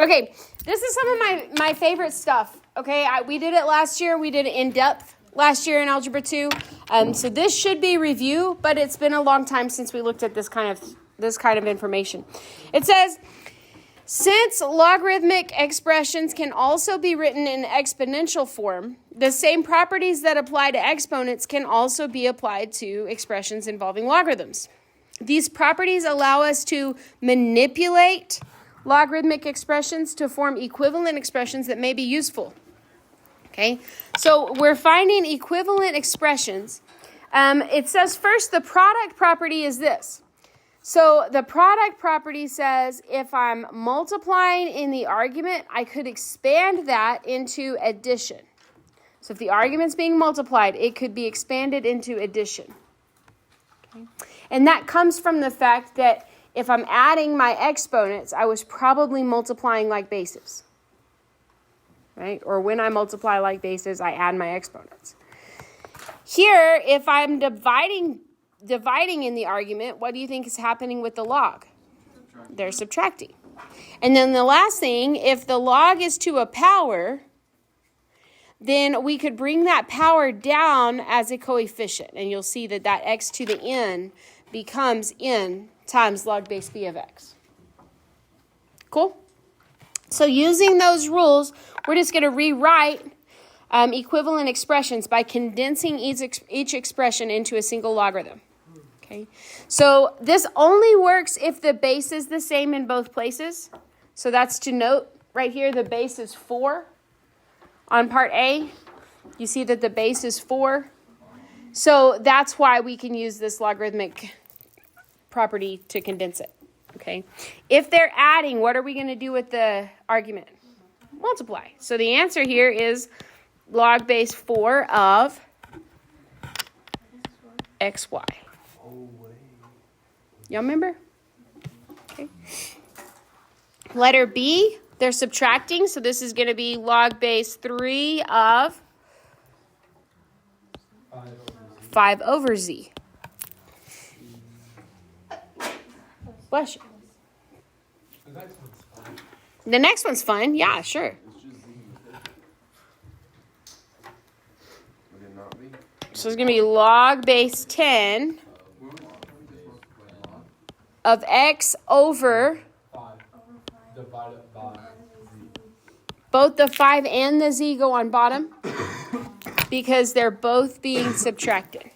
Okay, this is some of my favorite stuff. Okay, we did it last year. We did it in depth last year in Algebra 2. So this should be review, but it's been a long time since we looked at this kind of information. It says, since logarithmic expressions can also be written in exponential form, the same properties that apply to exponents can also be applied to expressions involving logarithms. These properties allow us to manipulate logarithmic expressions to form equivalent expressions that may be useful. Okay, so we're finding equivalent expressions. It says first the product property is this. So the product property says if I'm multiplying in the argument, I could expand that into addition. So if the argument's being multiplied, it could be expanded into addition. Okay. And that comes from the fact that if I'm adding my exponents, I was probably multiplying like bases. Right? Or when I multiply like bases, I add my exponents. Here, if I'm dividing in the argument, what do you think is happening with the log? They're subtracting. And then the last thing, if the log is to a power, then we could bring that power down as a coefficient. And you'll see that x to the n becomes n times log base b of x. Cool? So using those rules, we're just going to rewrite equivalent expressions by condensing each expression into a single logarithm. Okay, so this only works if the base is the same in both places. So that's to note right here, the base is 4. On part A, you see that the base is 4. So that's why we can use this logarithmic property to condense it. Okay, if they're adding, what are we going to do with the argument? Multiply. So the answer here is log base 4 of xy. Y'all remember? Okay. Letter B, they're subtracting, so this is going to be log base 3 of 5 over z. Bless you. The next one's fun. Yeah, sure. So it's going to be log base 10 of x over 5 divided by z. Both the 5 and the z go on bottom because they're both being subtracted.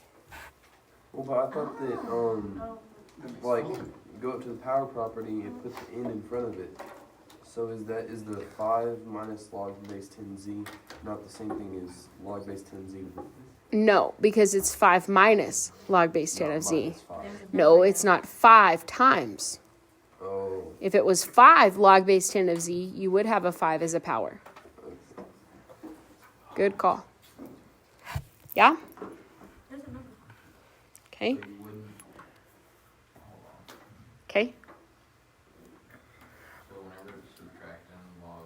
Well, but I thought that, like, go up to the power property and put the n in front of it. So is the 5 minus log base 10z not the same thing as log base 10z? No, because it's 5 minus log base 10 of z. No, it's not 5 times. Oh. If it was 5 log base 10 of z, you would have a 5 as a power. Good call. Yeah? Okay. Okay. So whenever it's subtracting log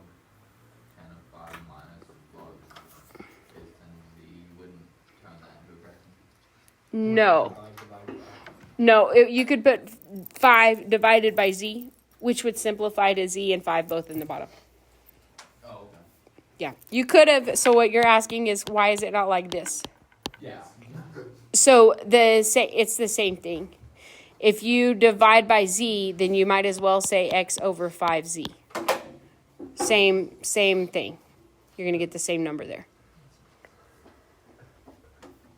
10 of 5 minus log base 10 of z, you wouldn't turn that into a fraction? No. No, you could put 5 divided by z, which would simplify to z and 5 both in the bottom. Oh, okay. Yeah. You could have, so what you're asking is why is it not like this? Yeah. So it's the same thing. If you divide by z, then you might as well say x over 5z. Same thing. You're going to get the same number there.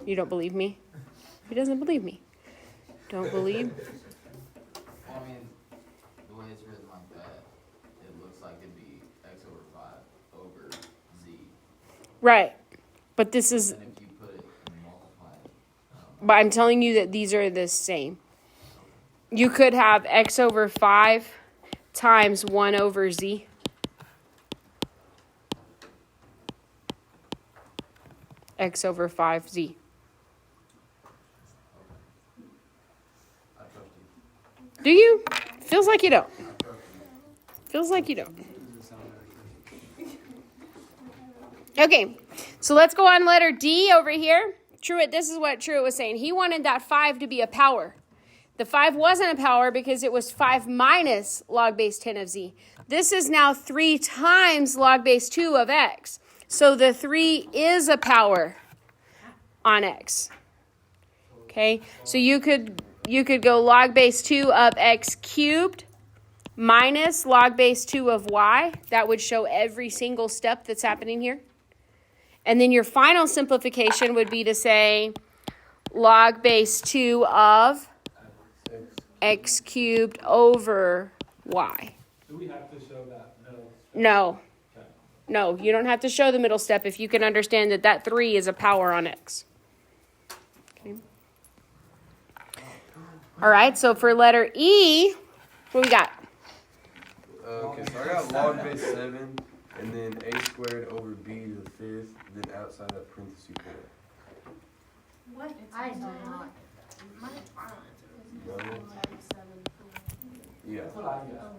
You don't believe me? Who doesn't believe me? Don't believe? Well, I mean, the way it's written like that, it looks like it'd be x over 5 over z. Right. But this is, And if you put it and multiply it, but I'm telling you that these are the same. You could have x over 5 times 1 over z. X over 5z. I trust you. Do you? Feels like you don't. Feels like you don't. Okay, so let's go on letter D over here. Truett, this is what Truett was saying. He wanted that 5 to be a power. The 5 wasn't a power because it was 5 minus log base 10 of z. This is now 3 times log base 2 of x. So the 3 is a power on x. Okay, so you could go log base 2 of x cubed minus log base 2 of y. That would show every single step that's happening here. And then your final simplification would be to say log base 2 of x cubed over y. Do we have to show that middle? No. Okay. No, you don't have to show the middle step if you can understand that that 3 is a power on x. Okay. All right, so for letter E, what we got? Okay, so I got log base 7, and then a squared over b to the 5th, then outside that parenthesis you put it. What? I do not. My final answer No? Yeah. That's what I got.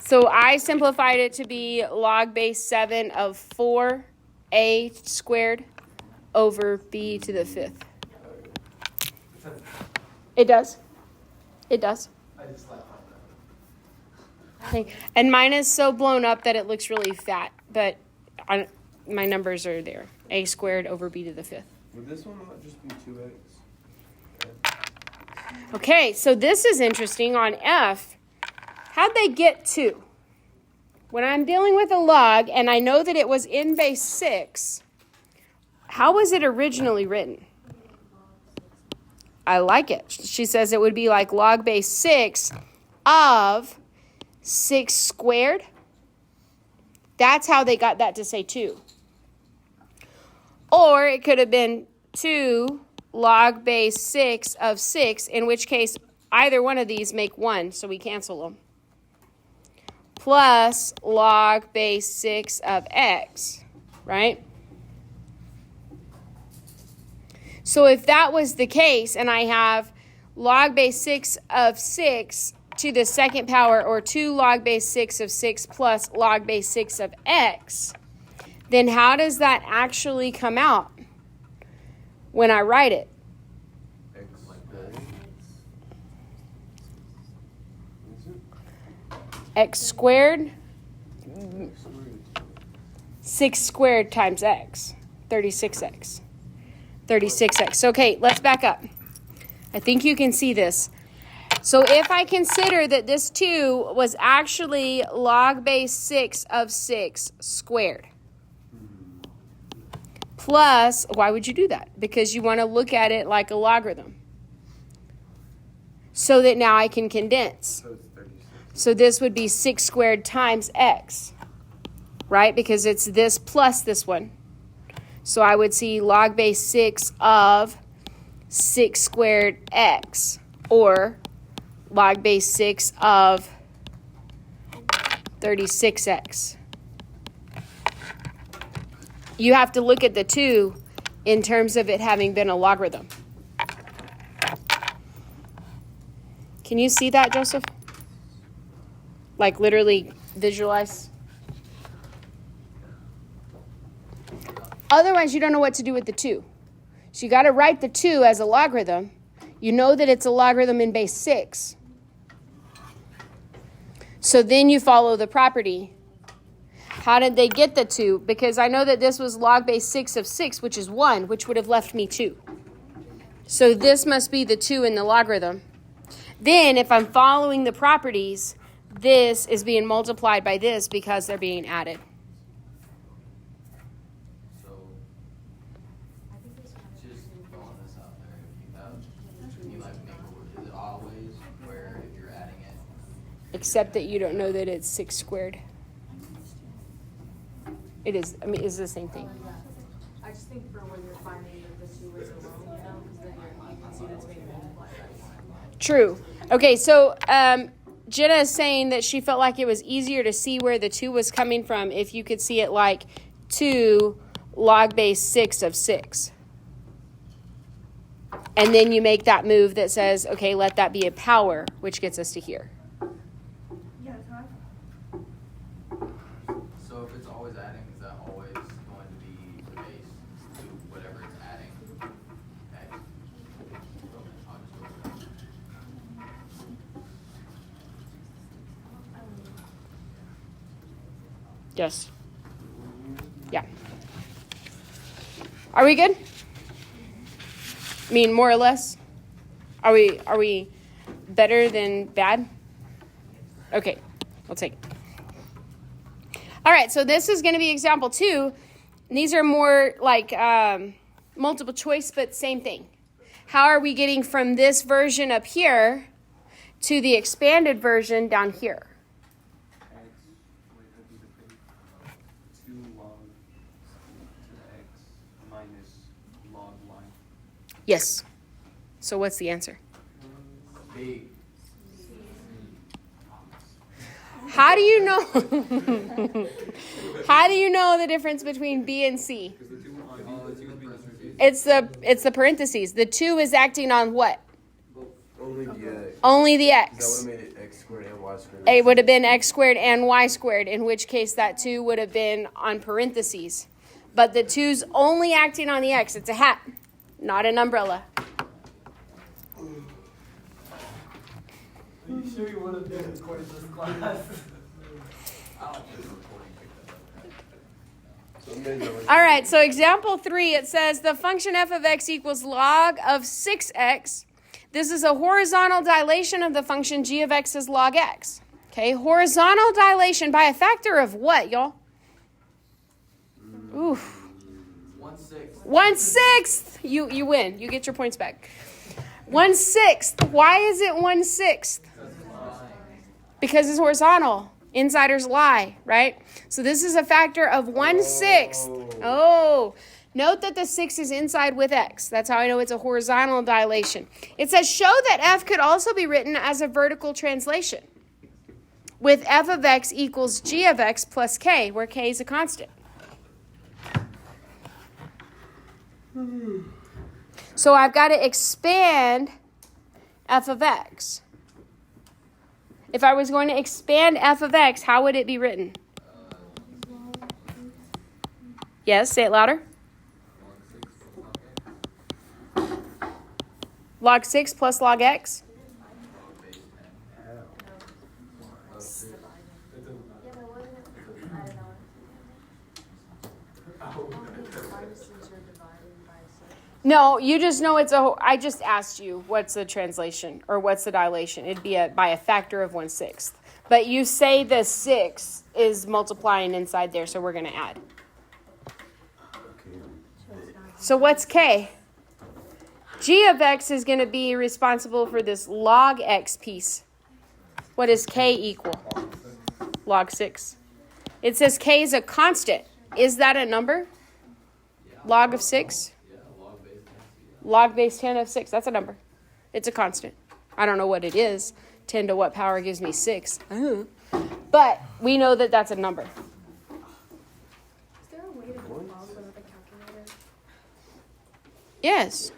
So I simplified it to be log base 7 of 4a squared over b to the 5th. It does. It does. I just like that. Okay. And mine is so blown up that it looks really fat, but my numbers are there. A squared over b to the 5th. Would this one not just be 2x? Okay, so this is interesting on F. How'd they get 2? When I'm dealing with a log and I know that it was in base 6, how was it originally written? I like it. She says it would be like log base 6 of 6 squared. That's how they got that to say 2. Or it could have been 2 log base 6 of 6, in which case either one of these make 1, so we cancel them. Plus log base 6 of x, right? So if that was the case, and I have log base 6 of 6 to the second power, or 2 log base 6 of 6 plus log base 6 of x, then how does that actually come out when I write it? X squared. Is it? X squared, X squared. 6 squared times x, 36x. 36x. Okay, let's back up. I think you can see this. So if I consider that this 2 was actually log base 6 of 6 squared, plus, why would you do that? Because you want to look at it like a logarithm. So that now I can condense. So it's 36. So this would be 6 squared times x, right? Because it's this plus this one. So I would see log base 6 of 6 squared x, or log base 6 of 36x. You have to look at the 2 in terms of it having been a logarithm. Can you see that, Joseph? Like literally visualize? Otherwise, you don't know what to do with the 2. So you got to write the 2 as a logarithm. You know that it's a logarithm in base 6. So then you follow the property. How did they get the 2? Because I know that this was log base 6 of 6, which is 1, which would have left me 2. So this must be the 2 in the logarithm. Then if I'm following the properties, this is being multiplied by this because they're being added. Just throwing this out there, if you like make is it always where if you're adding it? Except that you don't know that it's 6 squared. It is, I mean, it's the same thing. I just think for when you're finding that the 2 is alone, you know, because then you can see that's being multiplied by 1. True. Okay, so Jenna is saying that she felt like it was easier to see where the 2 was coming from if you could see it like 2 log base 6 of 6. And then you make that move that says, okay, let that be a power, which gets us to here. So if it's always adding, is that always going to be the base to whatever it's adding? Okay. I'll just go with that. Yes. Yeah. Are we good? I mean, more or less? Are we better than bad? Okay, I'll take it. All right, so this is going to be example 2. And these are more like multiple choice, but same thing. How are we getting from this version up here to the expanded version down here? X, wait, that'd be the big 2 log to x minus log y. Yes. So what's the answer? B. How do you know? How do you know the difference between B and C? It's the parentheses. The 2 is acting on what? Only the x. Only the That x. would have made it x squared and y squared. It would have been x squared and y squared, in which case that 2 would have been on parentheses. But the 2's only acting on the x. It's a hat, not an umbrella. Are you sure you want to be recording this class? All right, so example 3, it says the function f of x equals log of 6x. This is a horizontal dilation of the function g of x is log x. Okay, horizontal dilation by a factor of what, y'all? Oof. 1/6. 1/6. You win. You get your points back. 1/6. Why is it 1/6? Because it's horizontal. Insiders lie, right? So this is a factor of 1/6. Oh, note that the 6 is inside with x. That's how I know it's a horizontal dilation. It says show that f could also be written as a vertical translation with f of x equals g of x plus k, where k is a constant. So I've got to expand f of x. If I was going to expand f of x, how would it be written? Yes, say it louder. Log 6 plus log x. No, you just know it's a. I just asked you what's the translation or what's the dilation. It'd be by a factor of 1/6. But you say the 6 is multiplying inside there, so we're going to add. So what's k? G of x is going to be responsible for this log x piece. What does k equal? Log 6. It says k is a constant. Is that a number? Log of 6? Log base 10 of 6. That's a number. It's a constant. I don't know what it is. 10 to what power gives me 6? But we know that that's a number. Is there a way to do log without a calculator? Yes.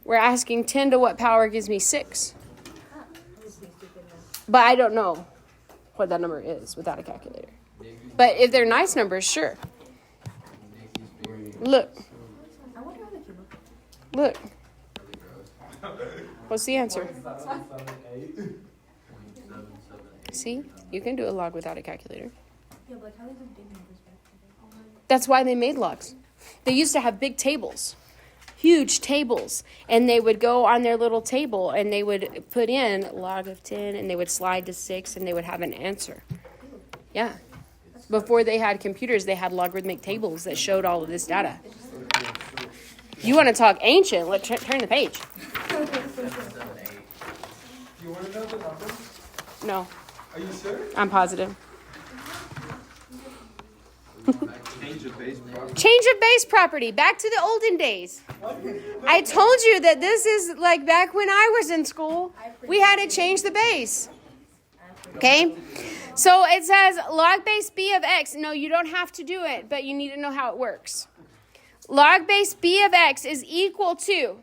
We're asking 10 to what power gives me 6? But I don't know what that number is without a calculator. But if they're nice numbers, sure. Look. I wonder how they came up. Look. What's the answer? 0.778. See? You can do a log without a calculator. Yeah, but like how they do big numbers back then? That's why they made logs. They used to have big tables. Huge tables. And they would go on their little table and they would put in log of 10 and they would slide to 6 and they would have an answer. Yeah. Before they had computers, they had logarithmic tables that showed all of this data. You want to talk ancient? Let's turn the page. 7, 8. You want to know the number? No, Are you sure? I'm positive. Change of base property. Change of base property. Back to the olden days. I told you that this is like back when I was in school. We had to change the base. Okay? So it says log base b of x. No, you don't have to do it, but you need to know how it works. Log base b of x is equal to,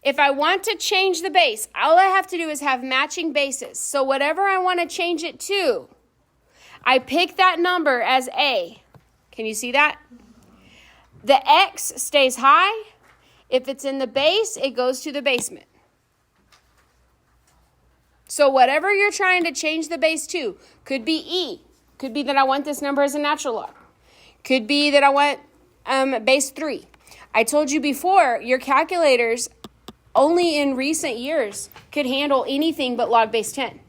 if I want to change the base, all I have to do is have matching bases. So whatever I want to change it to, I pick that number as a. Can you see that? The x stays high. If it's in the base, it goes to the basement. So whatever you're trying to change the base to, could be e, Could be that I want this number as a natural log. Could be that I want base 3. I told you before, your calculators only in recent years could handle anything but log base 10.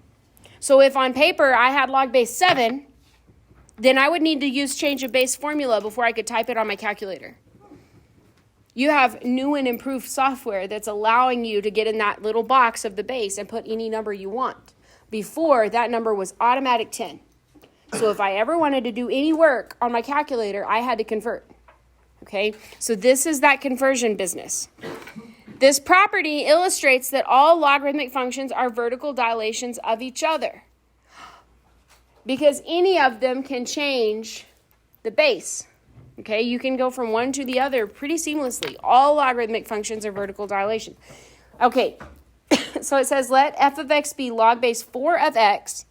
So if on paper I had log base 7, then I would need to use change of base formula before I could type it on my calculator. You have new and improved software that's allowing you to get in that little box of the base and put any number you want. Before, that number was automatic 10. So if I ever wanted to do any work on my calculator, I had to convert. Okay, so this is that conversion business. This property illustrates that all logarithmic functions are vertical dilations of each other, because any of them can change the base. Okay, you can go from one to the other pretty seamlessly. All logarithmic functions are vertical dilations. Okay, so it says let f of x be log base 4 of x.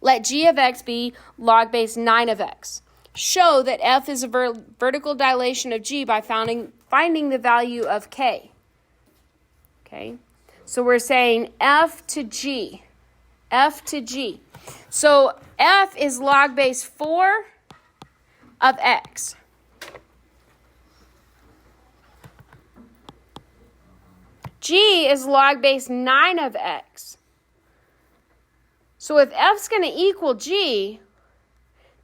Let g of x be log base 9 of x. Show that f is a vertical dilation of g by finding the value of k. Okay, so we're saying f to g. F to g. So f is log base 4 of x. G is log base 9 of x. So if f's going to equal g,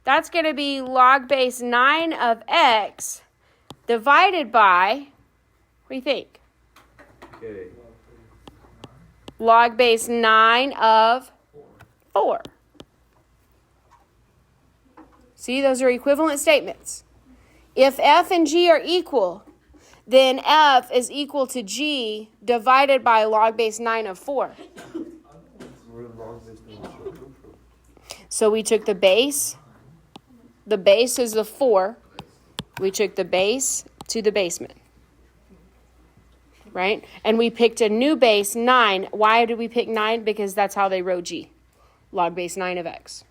that's going to be log base 9 of x divided by, what do you think? Okay. Log base 9 of 4. See, those are equivalent statements. If f and g are equal, then f is equal to g divided by log base 9 of 4. Where did log base 9 come from? So we took the base. The base is the 4. We took the base to the basement. Right? And we picked a new base, 9. Why did we pick 9? Because that's how they wrote g. Log base 9 of x.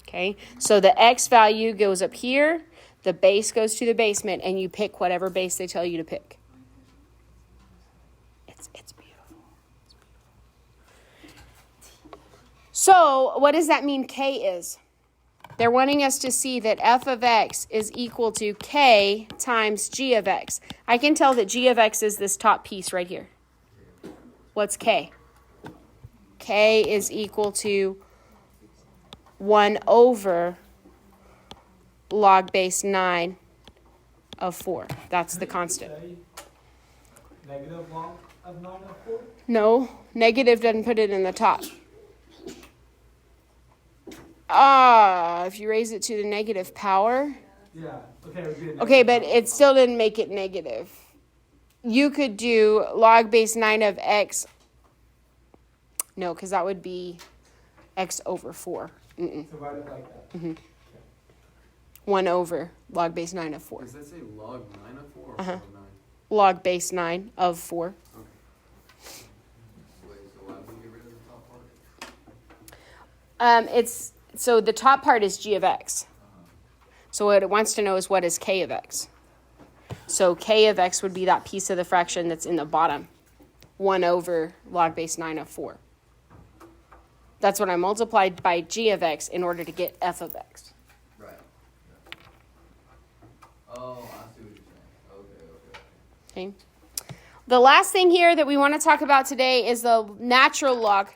Okay? So the x value goes up here. The base goes to the basement. And you pick whatever base they tell you to pick. It's beautiful. So what does that mean k is? They're wanting us to see that f of x is equal to k times g of x. I can tell that g of x is this top piece right here. What's k? K is equal to 1 over log base 9 of 4. That's the constant. Negative log of 9 of 4? No, negative doesn't put it in the top. If you raise it to the negative power. Yeah. Okay, it would be a Okay, negative but log. it still didn't make it negative. You could do log base 9 of x. No, because that would be x over 4. So write it like that. 1 over log base 9 of 4. Does that say log 9 of 4 or Uh-huh. log 9? Log base 9 of 4. Wait, so why would we get rid of the top part? So the top part is g of x. So what it wants to know is what is k of x. So k of x would be that piece of the fraction that's in the bottom. 1 over log base 9 of 4. That's what I multiplied by g of x in order to get f of x. Right. Yeah. Oh, I see what you're saying. Okay. Okay. The last thing here that we want to talk about today is the natural log.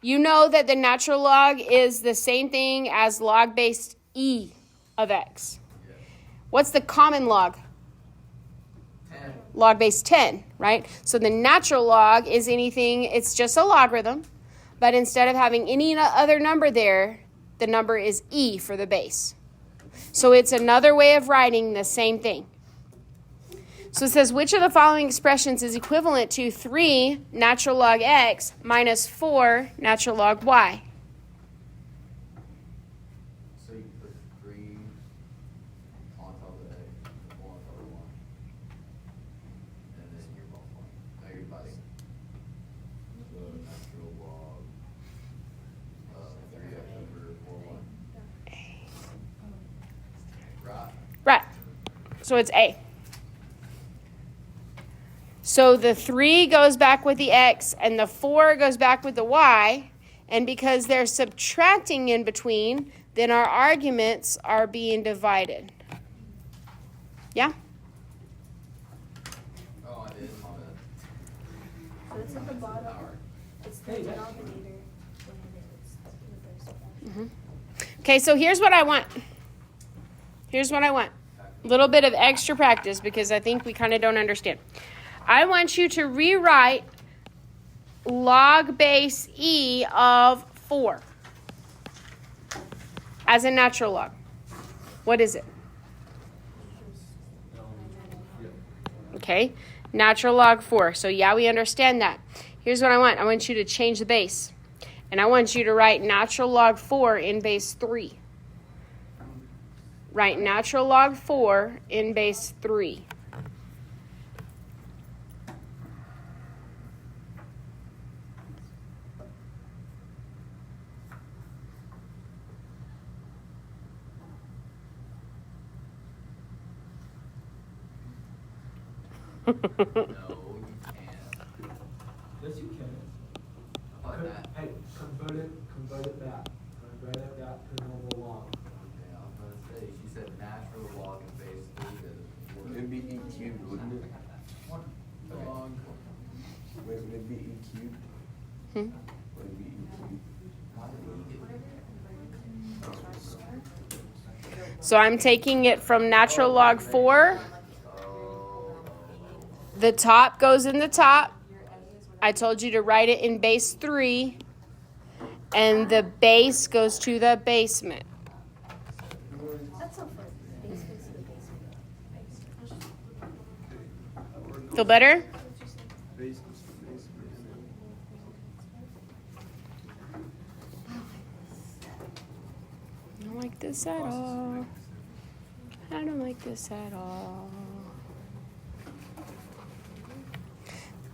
You know that the natural log is the same thing as log base e of x. Yeah. What's the common log? 10. Log base 10, right? So the natural log is anything, it's just a logarithm, but instead of having any other number there, the number is e for the base. So it's another way of writing the same thing. So it says, which of the following expressions is equivalent to 3 natural log x minus 4 natural log y? So you put 3 on top of x, 4 on top of 1. And then you're multiplying. Now you're dividing. The natural log of 3x over 4y. Right. Right. So it's a. So the 3 goes back with the x and the 4 goes back with the y. And because they're subtracting in between, then our arguments are being divided. Yeah? Oh, I did, my bad. So it's at the bottom. Power. It's the denominator. Okay, so here's what I want. Here's what I want. A little bit of extra practice because I think we kind of don't understand. I want you to rewrite log base e of 4 as a natural log. What is it? Okay, natural log 4. So yeah, we understand that. Here's what I want. I want you to change the base. And I want you to write natural log 4 in base 3. Write natural log 4 in base 3. No, you can't. Yes, you can. Like that. Hey, convert it back. Convert it back to normal log. Okay, I was gonna say, she said natural log in base 3 that is It'd be e cubed, wouldn't it? log. Wait, would it be e cubed? Hmm? Would it be e cubed? So I'm taking it from natural log 4. The top goes in the top. I told you to write it in base 3. And the base goes to the basement. That's so fun. Base goes to the basement. Feel better? Base goes to basement. I don't like this at all. I don't like this at all.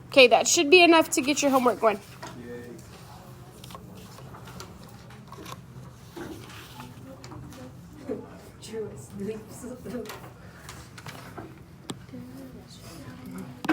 Okay, that should be enough to get your homework going. Yay. True, it sleeps.